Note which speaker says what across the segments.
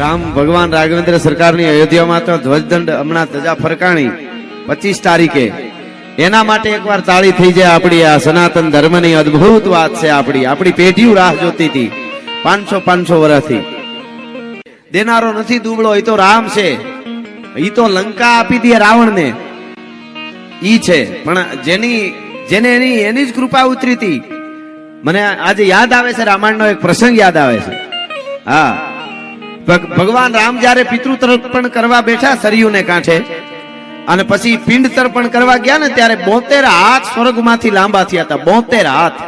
Speaker 1: રામ ભગવાન રાઘવેન્દ્ર સરકારની અયોધ્યામાં તો ધ્વજદંડ હમણાં ધજા ફરકાણી 25 તારીખે, એના માટે એકવાર તાળી થઈ જાય. આપણી આ સનાતન ધર્મની અદ્ભુત વાત છે. આપણી પેઢીઓ રાહ જોતી હતી 500 વર્ષથી. દેનારો નથી દુબળો, એ તો રામ છે. ઈ તો લંકા આપી દે રાવણને, ઈ છે. પણ જેને એની જ કૃપા ઉતરી હતી. મને આજે યાદ આવે છે, રામાયણનો એક પ્રસંગ યાદ આવે છે. હા, ભગવાન રામ જયારે પિતૃ તર્પણ કરવા બેઠા સરયુને કાંઠે, અને પછી પિંડ તર્પણ કરવા ગયા ને, ત્યારે 72 હાથ સ્વર્ગમાંથી લાંબા થયા હતા. 72 હાથ.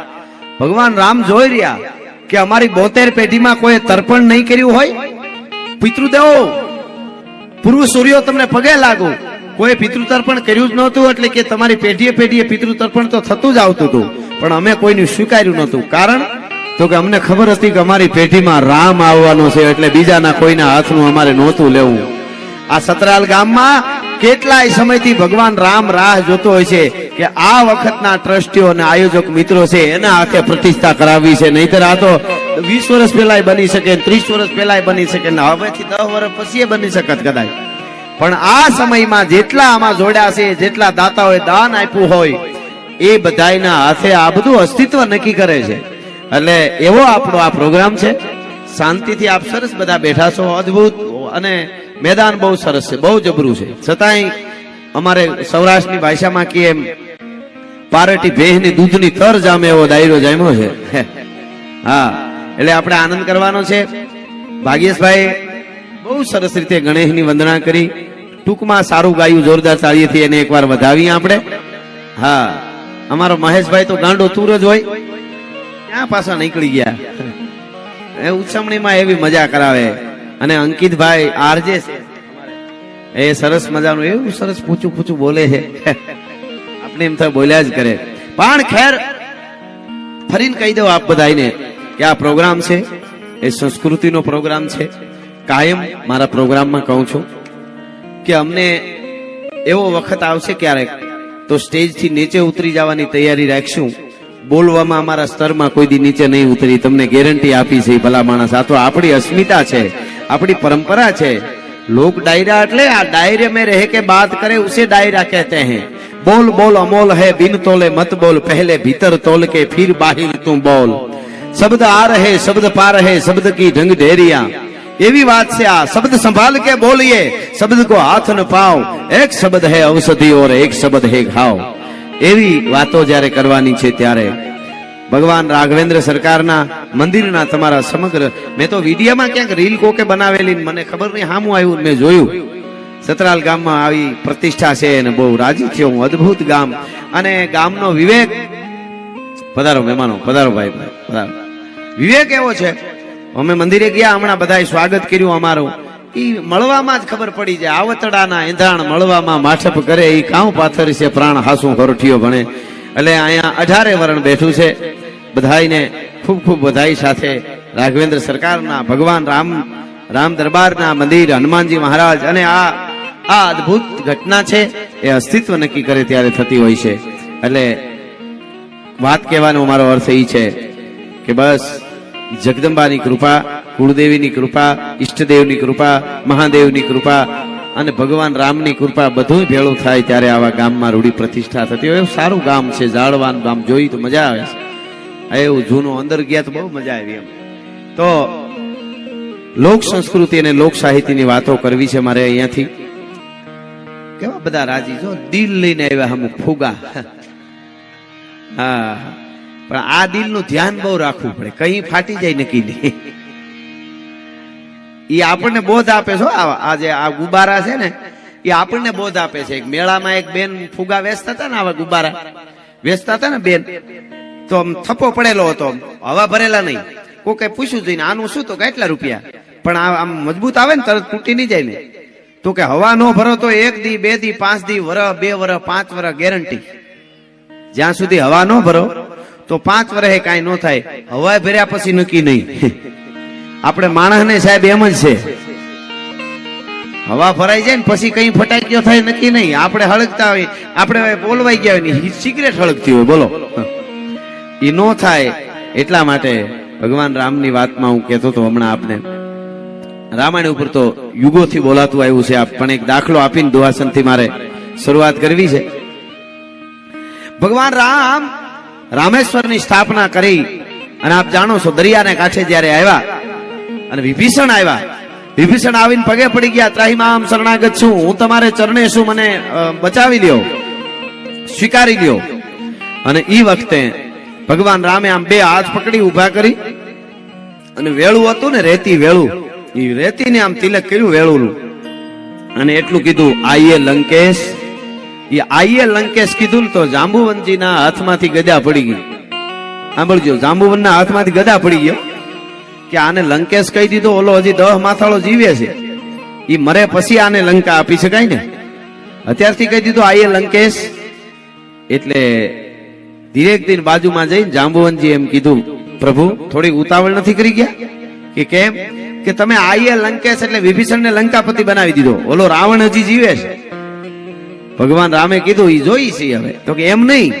Speaker 1: ભગવાન રામ જોઈ રહ્યા કે અમારી 72 પેઢીમાં કોઈ તર્પણ નહીં કર્યું હોય. પિતૃદેવો, પૂર્વ સૂર્યો તમને પગે લાગુ, કોઈ પિતૃ તર્પણ કર્યું જ નહોતું. એટલે કે તમારી પેઢીએ પિતૃ તર્પણ તો થતું જ આવતું હતું, પણ અમે કોઈનું સ્વીકાર્યું નહોતું. કારણ તો કે અમને ખબર હતી કે અમારી પેઢીમાં રામ આવવાનો છે, એટલે બીજાના કોઈના હાથનું અમારે નહોતું લેવું. આ સતરાલ ગામમાં કેટલાય સમયથી ભગવાન રામ રાહ જોતો હોય છે કે આ વખતના ટ્રસ્ટીઓ અને આયોજક મિત્રો છે એના હાથે પ્રતિષ્ઠા કરાવવી છે. નહીતર આ તો 20 વર્ષ પહેલા બની શકે, 30 વર્ષ પહેલા બની શકે, ને હવેથી 10 વર્ષ પછી બની શકત કદાચ. પણ આ સમયમાં જેટલા આમાં જોડ્યા છે, જેટલા દાતાઓએ દાન આપ્યું હોય, એ બધાના હાથે આ બધું અસ્તિત્વ નક્કી કરે છે. એટલે એવો આપણો આ પ્રોગ્રામ છે. શાંતિથી આપ સરસ બધા બેઠા છો, અદ્ભુત. અને મેદાન બહુ સરસ છે, બહુ જબરું છે. છતાંય અમારે સૌરાષ્ટ્રની ભાષામાં કે એમ પારટી ભેહની દૂધની તર જામે એવો દાયરો જામ્યો છે. હા, એટલે આપણે આનંદ કરવાનો છે. ભાગ્યેશભાઈ બહુ સરસ રીતે ગણેશની વંદના કરી, ટૂંકમાં સારું ગાયું, જોરદાર તાળીથી એને એકવાર વધાવીએ આપણે. હા, અમારો મહેશભાઈ તો ગાંડો તુર જ હોય, ક્યાં પાછા નીકળી ગયા. એ ઉછમણીમાં એવી મજા કરાવે. અને અંકિતભાઈ આરજે છે, એ સરસ મજાનું એવું સરસ પૂછું બોલે છે. આપણે એમ થાય બોલ્યા જ કરે. પણ ખેર, ફરીને કહી દઉં આપ બધાને કે આ પ્રોગ્રામ છે એ સંસ્કૃતિનો પ્રોગ્રામ છે. કાયમ મારા પ્રોગ્રામમાં કહું છું કે અમને એવો વખત આવશે ક્યારેક તો સ્ટેજથી નીચે ઉતરી જવાની તૈયારી રાખશું. બોલવામાં અમારા સ્તરમાં કોઈ દી નીચે નહીં ઉતરી, તમને ગેરંટી આપી છે. ભલા માણસ, આ તો આપણી અસ્મિતા છે, આપણી પરંપરા છે. લોક डायरा એટલે આ डायरे में रह के बात करे उसे डायरा कहते हैं. बोल बोल अमोल है बिन तोले मत बोल, पहले भीतर तोल के फिर बाहिर तू बोल. शब्द आ रहे शब्द पा रहे शब्द की ढंग ढेरिया. એવી વાત છે આ. શબ્દ સંભાળ કે બોલીએ, શબ્દ को हाथ न पाओ, एक शब्द है औषधि और एक शब्द है घाव. એવી વાતો જ્યારે કરવાની છે ત્યારે ભગવાન રાઘવેન્દ્ર સરકારના મંદિરના તમારા સમગ્ર, મેં તો વિડીયોમાં ક્યાંક રીલ કોકે બનાવેલી, મને ખબર નહીં હામું આવ્યું, મેં જોયું. સતરાલ ગામમાં આવી પ્રતિષ્ઠા છે અને બહુ રાજી થયો હું. અદ્ભુત ગામ અને ગામનો વિવેક. પધારો મહેમાનો, પધારો ભાઈ, પધારો. વિવેક એવો છે. અમે મંદિરે ગયા હમણાં, બધાએ સ્વાગત કર્યું અમારું. ઈ મળવામાં જ ખબર પડી જાય. આવતડાના એંધાણ મળવામાં માઠપ કરે, ઈ કાઉ પાથર છે પ્રાણ હાસું હરઠિયો ભણે. એટલે અહીંયા 18 વરણ બેઠું છે. બધાઈને ખૂબ ખૂબ બધાઈ સાથે રાઘવેન્દ્ર સરકારના ભગવાન રામ દરબારના મંદિર, હનુમાનજી મહારાજ. અને આ અદ્ભુત ઘટના છે એ અસ્તિત્વ નક્કી કરે ત્યારે થતી હોય છે. એટલે વાત કહેવાનો મારો અર્થ એ છે કે બસ જગદંબાની કૃપા, કુળદેવીની કૃપા, ઈષ્ટદેવની કૃપા, મહાદેવની કૃપા અને ભગવાન રામની કૃપા બધું ભેળું થાય ત્યારે આવા ગામમાં રૂઢી પ્રતિષ્ઠા થતી હોય. સારું ગામ છે, જાળવાનું ગામ. જોઈ તો મજા આવે છે. એવું જૂનું અંદર ગયા તો બહુ મજા આવી. એમ તો લોક સંસ્કૃતિ અને લોક સાહિત્યની વાતો કરવી છે મારે અહીંયાથી. કેવા બધા રાજી છો, દિલ લઈને આવ્યા અમુક ફુગા. હા, પણ આ દિલનું ધ્યાન બહુ રાખવું પડે, કઈ ફાટી જાય નક્કી નહીં. એ આપણને બોધ આપે છે. આ જે આ ગુબારા છે ને, એ આપણને બોધ આપે છે. એક મેળામાં એક બેન ફુગા વેચતા હતા ને, આવા ગુબારા વેચતા હતા ને બેન, તો આમ થપ્પો પડેલો હતો, હવા ભરેલા નહીં. કોકે પૂછ્યું જોઈને આનું શું, તો કેટલા રૂપિયા? પણ આમ મજબૂત આવે ને તરત તૂટી નહીં જાય ને. તો કે હવા નો ભરો તો 1 દી 2 દી 5 દી વરસ 2 વરસ 5 વરસ ગેરંટી. જ્યાં સુધી હવા નો ભરો તો 5 વર્ષે કાંઈ ન થાય, હવા ભર્યા પછી નક્કી નહીં. આપણે માણસને સાહેબ એમ જ છે, હવા ભરાઈ જાય ને પછી કઈ ફટાક્યો થાય નક્કી નહીં. આપણે હળગતા હોય, આપણે બોલવાઈ ગયા હોય, સિગરેટ હળગતી હોય, બોલો એ નો થાય. એટલા માટે ભગવાન રામની વાતમાં હું કહેતો હતો હમણાં આપને રામાયણ ઉપર તો યુગોથી બોલાતું આવ્યું છે. પણ એક દાખલો આપીને દુહાસનથી મારે શરૂઆત કરવી છે. ભગવાન રામ રામેશ્વરની સ્થાપના કરી અને આપ જાણો છો દરિયાને કાંઠે જયારે આવ્યા અને વિભીષણ આવ્યા, વિભીષણ આવીને પગે પડી ગયા, ત્રાહિમામ શરણાગત છું, હું તમારે ચરણે છું, મને બચાવી લ્યો, સ્વીકારી લ્યો. અને ઈ વખતે ભગવાન રામે આમ બે હાથ પકડી ઉભા કરી અને વેળું હતું ને રેતી વેળું, એ રેતીને આમ તિલક કર્યું વેળું અને એટલું કીધું આઈએ લંકેશ. એ આઈએ લંકેશ કીધું ને તો જાંબુવનજીના હાથમાંથી ગદા પડી ગઈ. સાંભળજો, જાંબુવનના હાથમાંથી ગદા પડી ગયો કે આને લંકેશ કહી દીધો, ઓલો હજી 10 માથાળો જીવે છે, એ મરે પછી આને લંકા આપી શકાય ને, અત્યારથી કહી દીધું આઈએ લંકેશ. એટલે ધીરેક દિન બાજુમાં જઈને જાંબુવનજી એમ કીધું, પ્રભુ થોડી ઉતાવળ નથી કરી ગયા? કે કેમ? કે તમે આઈએ લંકેશ એટલે વિભીષણને લંકાપતિ બનાવી દીધો, ઓલો રાવણ હજી જીવે છે. ભગવાન રામે કીધું ઈ જોઈ છે હવે. તો કે એમ નહીં,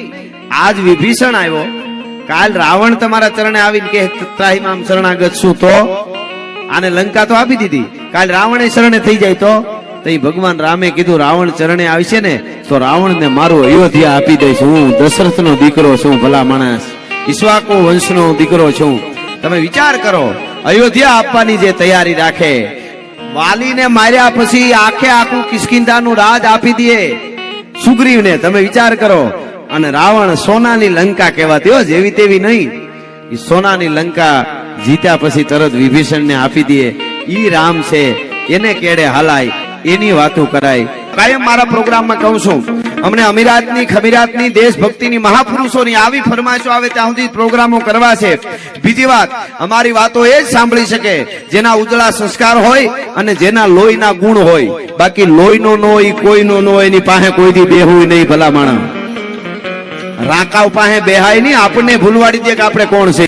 Speaker 1: આજ વિભીષણ આવ્યો, કાલ રાવણ તમારા ચરણે આવીને કે ત્રાહિમામ શરણાગત છું, તો આને લંકા તો આપી દીધી, કાલ રાવણે શરણે થઈ જાય તો ભગવાન રામે કીધું રાવણ ચરણે આવશે ને તો રાવણને મારું અયોધ્યા આપી દઈશ. હું દશરથનો દીકરો છું, ભલા માણસ, ઈશ્વાકુ વંશનો દીકરો છું. તમે વિચાર કરો, અયોધ્યા આપવાની જે તૈયારી રાખે, વાલીને માર્યા પછી આખે આખું કિષ્કિંધાનું રાજ આપી દે સુગ્રીવને, તમે વિચાર કરો. અને રાવણ સોનાની લંકા કહેવાતી હો, જેવી તેવી નહીં, એ સોનાની લંકા જીત્યા પછી તરત વિભીષણને આપી દે. ઈ રામ છે, એને કેડે હાલાય, એની વાતો કરાય. કાયમ મારા પ્રોગ્રામમાં કહું છું, અમને અમીરાતની ખમીરાતની દેશભક્તિની મહાપુરુષોની આવી ફરમાઈશો આવે ત્યાં સુધી પ્રોગ્રામો કરવા છે. બીજી વાત, અમારી વાતો એ જ સાંભળી શકે જેના ઉજળા સંસ્કાર હોય અને જેના લોહીના ગુણ હોય. બાકી લોહીનો ન હોય, કોઈનો ન હોય, એની પાસે કોઈ દી બેહું નહીં. ભલા માણસ રાકાવ પાસે બેહાય નહીં, આપણને ભૂલવાડી દે કે આપણે કોણ છે.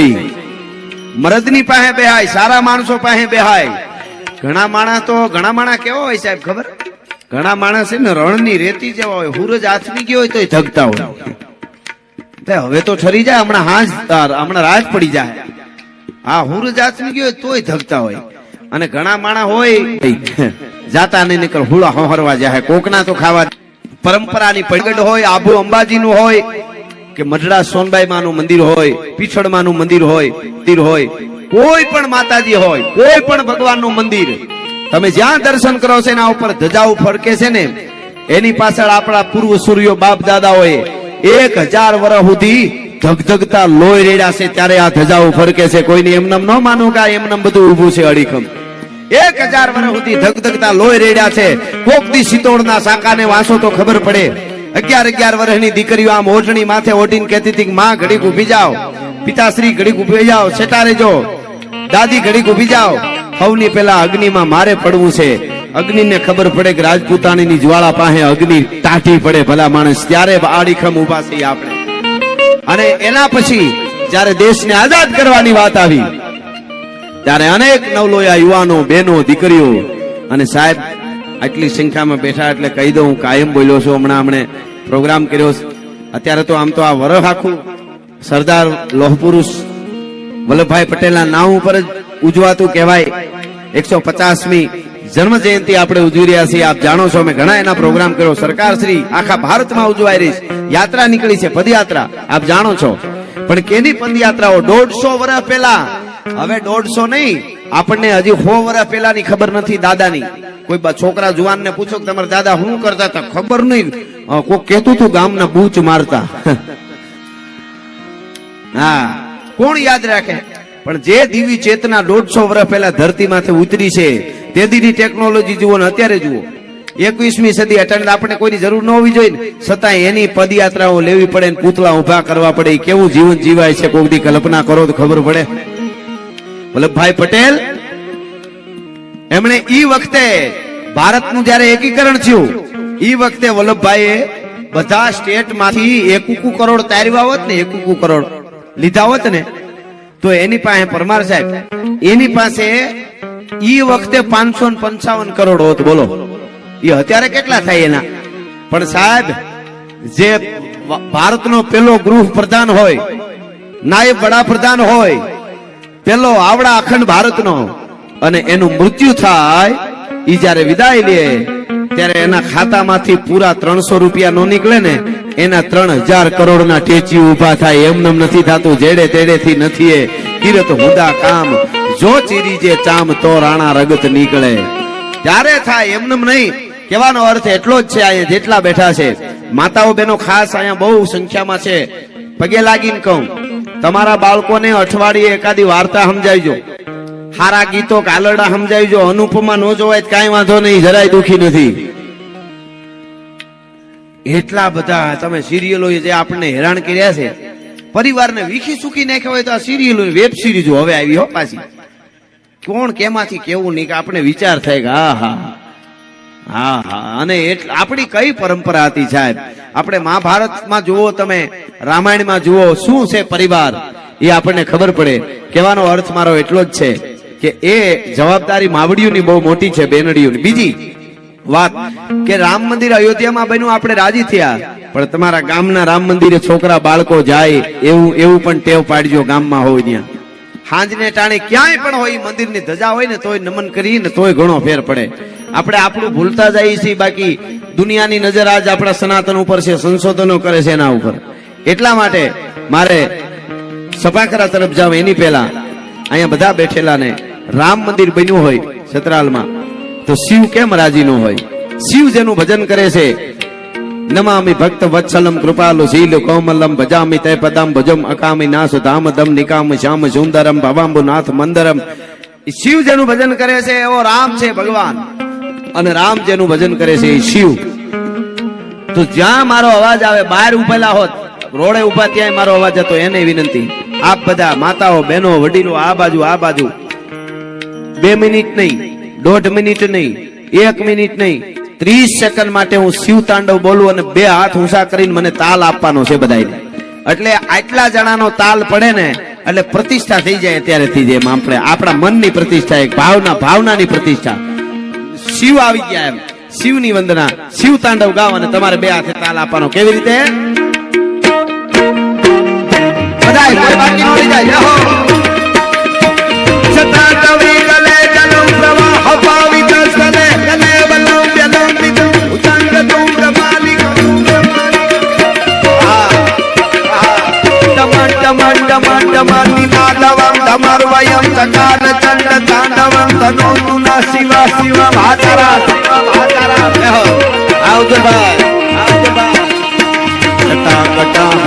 Speaker 1: મરદની પાસે બેહાય, સારા માણસો પાસે બેહાય. ઘણા માણસ કેવો હોય સાહેબ ખબર? ઘણા માણસ છે ને રણની રેતી જેવા હોય, સૂરજ આથમી ગયો હોય તો ધગતા હોય. હવે તો ઠરી જાય, હમણાં રાત પડી જાય, હા સૂરજ આથમી ગયો તોય ધગતા હોય. અને ઘણા માણસ હોય જાતા નહીં નીકળ હુળા હોહરવા જાય, કોકના તો ખાવા. પરંપરાની પગડ હોય, આબુ અંબાજીનું હોય કે મઢડા સોનબાઈ માનું મંદિર હોય, પીછળ માનું મંદિર હોય, કોઈ પણ માતાજી હોય, કોઈ પણ ભગવાનનું મંદિર, તમે જ્યાં દર્શન કરો છો એના ઉપર ધજાઓ ફરકે છે ને, એની પાછળ આપણા પૂર્વ સૂર્યો બાપ દાદાઓએ 1000 વર્ષ સુધી ધગધગતા લોહી રેડ્યા છે, ત્યારે આ ધજાઓ ફરકે છે. કોઈને એમનેમ ન માનો કે એમનેમ બધું ઊભું છે અડીખમ. 1000 વર્ષ સુધી ધગધગતા લોહી રેડ્યા છે. કોક દી સિતોડના સાકાને વાંચો તો ખબર પડે. 11 વર્ષની દીકરીઓ આમ ઓઢણી માથે ઓઢીને કહેતી હતી, માં ઘડીક ઊભી જાઓ, પિતાશ્રી ઘડીક ઊભી જાઓ, સેટા રેજો, દાદી ઘડીક ઊભી જાઓ. હવની પેલા અગ્નિમાં મારે પડવું છે. અગ્નિને ખબર પડે કે રાજપૂતાણીની જ્વાળા પાસે અગ્નિ ટાઢી પડે, ભલા માણસ, ત્યારે આડીખમ ઉભા છીએ આપણે. અને એના પછી જયારે દેશને આઝાદ કરવાની વાત આવી ત્યારે અનેક નવલોયા યુવાનો, બહેનો, દીકરીઓ, અને સાહેબ આટલી સંખ્યામાં બેઠા એટલે કહી દઉં, કાયમ બોલ્યો છું, હમણાં પ્રોગ્રામ કર્યો. અત્યારે તો આમ તો આ વરહ આખું સરદાર લોહ પુરુષ વલ્લભભાઈ પટેલના નામ ઉપર જ ઉજવાતું કહેવાય. 150મી જન્મ જયંતિ આપણે ઉજવી રહ્યા છીએ. આપ જાણો છો, અમે ઘણા એના પ્રોગ્રામ કર્યો. સરકાર શ્રી આખા ભારતમાં ઉજવાઈ રહી છે. યાત્રા નીકળી છે, પદયાત્રા, આપ જાણો છો. પણ કેની પદયાત્રાઓ? 150 વર્ષ પહેલા. હવે 150 નહીં, આપણને હજી 100 વર્ષ પહેલાની ખબર નથી દાદાની. કોઈ છોકરા જુવાન ને પૂછો કે તમારા દાદા શું કરતા હતા, ખબર નહીં. કોઈ કહેતું હતું ગામના બૂચ મારતા. હા, કોણ યાદ રાખે? પણ જે દિવ્ય ચેતના 150 વર્ષ પહેલા ધરતીમાંથી ઉતરી છે, તે દીની ટેકનોલોજી જુઓ ને અત્યારે જુઓ. 21મી સદી અટલ, આપણે કોઈની જરૂર ન હોવી જોઈએ, છતાં એની પદયાત્રાઓ લેવી પડે, પૂતળા ઉભા કરવા પડે. કેવું જીવન જીવાય છે, કોઈ દી કલ્પના કરો તો ખબર પડે. વલ્લભભાઈ પટેલ એમણે ઈ વખતે ભારતનું જયારે એકીકરણ થયું, ઈ વખતે વલ્લભભાઈએ બધા સ્ટેટ માંથી 1 કરોડ તારવ્યા હોત ને, 1 કરોડ લીધા હોત ને, તો એની પાસે પરમાર સાહેબ, એની પાસે ઈ વખતે 555 કરોડ હોત. બોલો, એ અત્યારે કેટલા થાય એના? પણ સાહેબ, જે ભારતનો પેલો ગૃહ પ્રધાન હોય, નાયબ વડાપ્રધાન હોય, પેલો આવડા અખંડ ભારતનો, અને એનું મૃત્યુ થાય ઈ જયારે વિદાય લે ત્યારે એના ખાતામાંથી પૂરા 300 રૂપિયા નો નીકળે ને એના 3000 કરોડના ટેચી ઉભા થાય. એમનેમ નથી થતું, જેડે તેડેથી નથી. એ કિરત હુદા કામ જો ચીરી જે ચામ તો રાણા રગત નીકળે. ત્યારે થાય, એમનેમ નહીં. કહેવાનો અર્થ એટલો જ છે. અહીંયા જેટલા બેઠા છે માતાઓ બહેનો ખાસ અહીંયા બહુ સંખ્યામાં છે. પગે લાગીને કહું, તમારા બાળકોને અઠવાડિયે એકાદી વાર્તા સમજાવજો, હારા ગીતો કાલડા સમજાવજો. અનુપમા નો જોવાય કાંઈ વાંધો નહીં, જરાય દુખી નથી. એટલા બધા તમે સિરિયલો જે આપણને હેરાન કર્યા છે, પરિવારને વીખી સૂકી નાખ્યા હોય તો આ સિરિયલો વેબ સિરીઝો હવે આવી હો પાછી. કોણ કેમાંથી કેવું નહીં કે આપણે વિચાર થાય કે હા હા હા હા. અને આપણી કઈ પરંપરા હતી સાહેબ? આપણે મહાભારતમાં જુઓ, તમે રામાયણમાં જુઓ, શું છે પરિવાર એ આપણને ખબર પડે. કહેવાનો અર્થ મારો એટલો જ છે કે એ જવાબદારી માવડીઓની બહુ મોટી છે, બેનડીઓની. બીજી વાત કે રામ મંદિર અયોધ્યામાં બન્યું, આપણે રાજી થયા, પણ તમારા ગામના રામ મંદિરે છોકરા બાળકો જાય એવું પણ ટેવ પાડજો. ગામમાં હોય ત્યાં હાંજને ટાણે ક્યાંય પણ હોય મંદિરની ધજા હોય ને તોય નમન કરીને તોય ઘણો ફેર પડે. આપણે આપણું ભૂલતા જઈએ છીએ, બાકી દુનિયાની નજર આજ આપણા સનાતન ઉપર છે, સંશોધનો કરે છે એના ઉપર. એટલા માટે મારે સભાખરા તરફ જાવ એની પહેલા અહીંયા બધા બેઠેલા ને રામ મંદિર બન્યું હોય સતરાલમાં તો શિવ કેમ રાજી ન હોય? શિવ જેનું ભજન કરે છે, નમામિ ભક્ત વત્સલમ કૃપાલુ શીલ કોમલમ ભજામિ તે પદમ ભજમ અકામિ નાસ ધામદમ નિકામ શ્યામ સુંદરમ ભવાંબુનાથ મંદરમ. શિવ જેનું ભજન કરે છે એવો રામ છે ભગવાન, અને રામ જેનું ભજન કરે છે એ શિવ. તો જ્યાં મારો અવાજ આવે, બહાર ઉભેલા હોત રોડે ઉભા ત્યાં મારો અવાજ હતો, એને વિનંતી, આપ બધા માતાઓ બહેનો વડીલો આ બાજુ 2 મિનિટ નહીં, 1.5 મિનિટ નહીં, 1 મિનિટ નહીં, 30 સેકન્ડ માટે હું શિવ તાંડવ બોલું અને 2 હાથ ઊંચા કરીને મને તાલ આપવાનો છે બધાને. એટલે આટલા જણાનો તાલ પડે ને એટલે પ્રતિષ્ઠા થઈ જાય. ત્યારે થઈ જાય આપણે આપણા મનની પ્રતિષ્ઠા, એક ભાવનાની પ્રતિષ્ઠા. શિવ આવી ગયા, એમ શિવની વંદના, શિવ તાંડવ ગાવ અને તમારે 2 હાથે તાલ આપવાનો. કેવી રીતે? બધાય કોઈ બાકી ન રહી જાય. સતા કવિ ગલે જલમ પ્રવાહ પાવિત સને કને બલમ વ્યલમ વિદ ઉતંગ તુંગ માલિક નિનાદવમ ધમર્વયમ સકાલ ચંડ તાંડવમ તનોતુ ન શિવ શિવ ભાતરા આવજો ભાઈ, આવજો ભાઈ.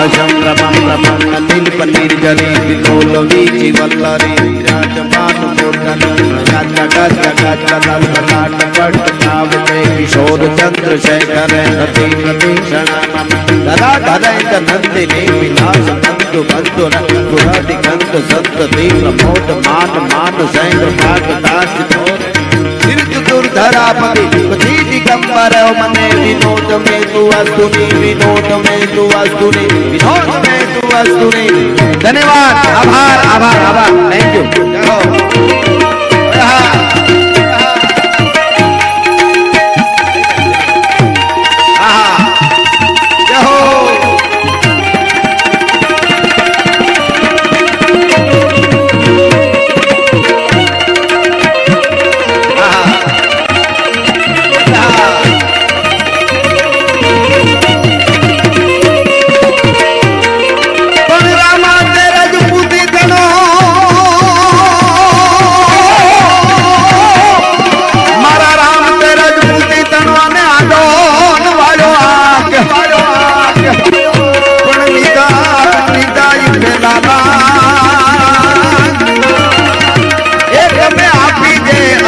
Speaker 1: હજમ રમમ રમમ અનિલ પનીર જરી વિલોલ વીચી વલ્લરી વિરાજમાન મોર્ગન જગત જગત જગત લલાટ પટ નાવતે કિશોર ચંદ્ર શેખર નતિ નતિ ક્ષણ દરા ધરૈ નંદિની વિલાસ નંદ બંધુ રઘુરાધિ કંદ સંત દેવ મોટ માન માન સૈન્દ્ર ભાગ દાસ दुर्धरापति पति दिगंबर मने विनोद में तू अस्तुनि विनोद में तू अस्तुनि विनोद में तू अस्तुनि. धन्यवाद, आभार आभार आभार, थैंक यू.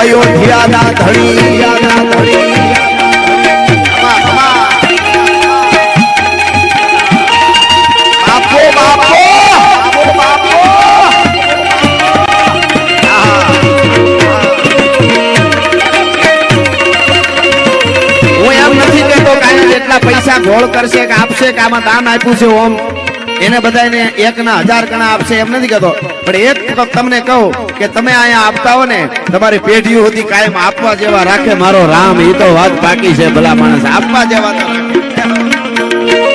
Speaker 1: અયોધ્યાના ધણી બાપો બાપો બાપો. હું એમ નથી કહેતો કે જેટલા પૈસા ગોળ કરશે કે આપશે કે આમાં દાન આપ્યું છે ઓમ એને બધાને 1ના 1000 ગણા આપશે એમ નથી કહેતો. પણ એક તમને કહું કે તમે અહીંયા આપતા હો ને તમારી પેઢીઓ સુધી કાયમ આપવા જેવા રાખે મારો રામ. એ તો વાત બાકી છે ભલા માણસ, આપવા જેવા તો રાખે.